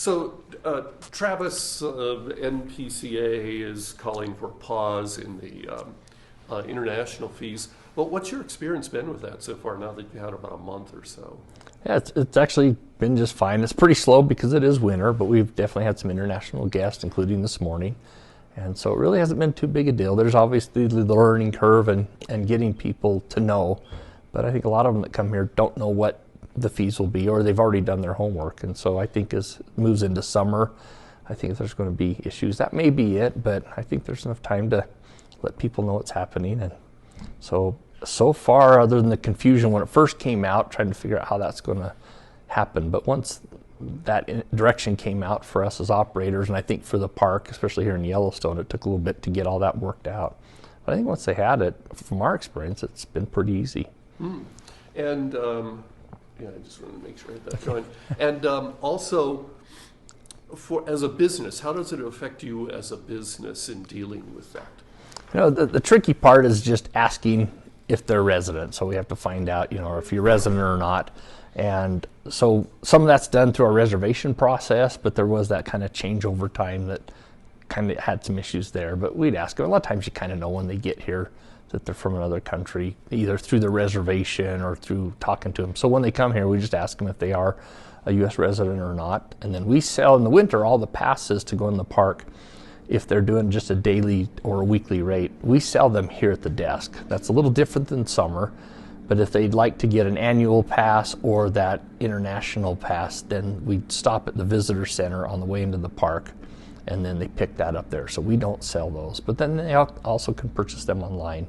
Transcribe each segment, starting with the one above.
So, Travis, NPCA is calling for a pause in the international fees. Well, what's your experience been with that so far now that you had about a month or so? Yeah, it's actually been just fine. It's pretty slow because it is winter, but we've definitely had some international guests, including this morning. And so it really hasn't been too big a deal. There's obviously the learning curve and getting people to know, but I think a lot of them that come here don't know what the fees will be, or they've already done their homework. And so I think as it moves into summer, I think if there's going to be issues, that may be it, but I think there's enough time to let people know what's happening. And so far, other than the confusion when it first came out, trying to figure out how that's going to happen. But once that direction came out for us as operators, and I think for the park, especially here in Yellowstone, it took a little bit to get all that worked out. But I think once they had it, from our experience, it's been pretty easy. And yeah, I just wanted to make sure I had that going. And also, as a business, how does it affect you as a business in dealing with that? You know, the tricky part is just asking if they're resident. So we have to find out, if you're resident or not. And so some of that's done through our reservation process, but there was that kind of change over time that kind of had some issues there. But we'd ask them. A lot of times you kind of know when they get here that they're from another country, either through the reservation or through talking to them. So when they come here, we just ask them if they are a U.S. resident or not. And then we sell in the winter all the passes to go in the park. If they're doing just a daily or a weekly rate, we sell them here at the desk. That's a little different than summer. But if they'd like to get an annual pass or that international pass, then we'd stop at the visitor center on the way into the park, and then they pick that up there. So we don't sell those. But then they also can purchase them online.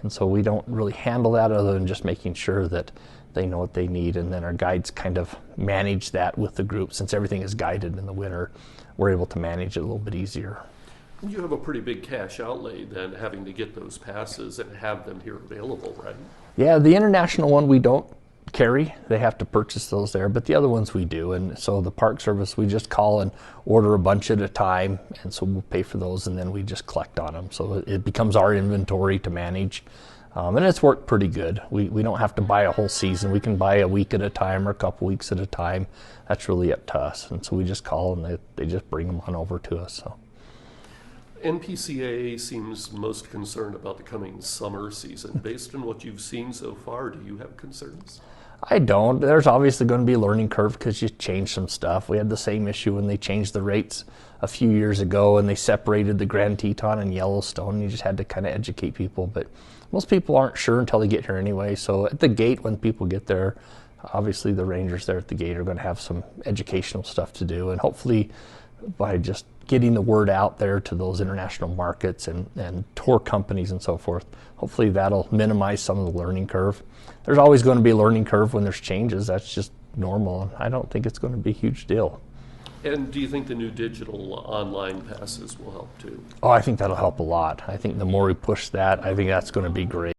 And so we don't really handle that other than just making sure that they know what they need. And then our guides kind of manage that with the group. Since everything is guided in the winter, we're able to manage it a little bit easier. You have a pretty big cash outlay then, having to get those passes and have them here available, right? Yeah, the international one we don't carry. They have to purchase those there, but the other ones we do. And so the Park Service, we just call and order a bunch at a time, and so we'll pay for those, and then we just collect on them. So it becomes our inventory to manage, and it's worked pretty good. We don't have to buy a whole season. We can buy a week at a time or a couple weeks at a time. That's really up to us, and so we just call and they just bring them on over to us. So. NPCA seems most concerned about the coming summer season. Based on what you've seen so far, do you have concerns? I don't. There's obviously going to be a learning curve because you change some stuff. We had the same issue when they changed the rates a few years ago and they separated the Grand Teton and Yellowstone. You just had to kind of educate people, but most people aren't sure until they get here anyway. So at the gate, when people get there, obviously the rangers there at the gate are going to have some educational stuff to do, and hopefully by just getting the word out there to those international markets and tour companies and so forth, hopefully that'll minimize some of the learning curve. There's always going to be a learning curve when there's changes. That's just normal, and I don't think it's going to be a huge deal. And do you think the new digital online passes will help too? Oh, I think that'll help a lot. I think the more we push that, I think that's going to be great.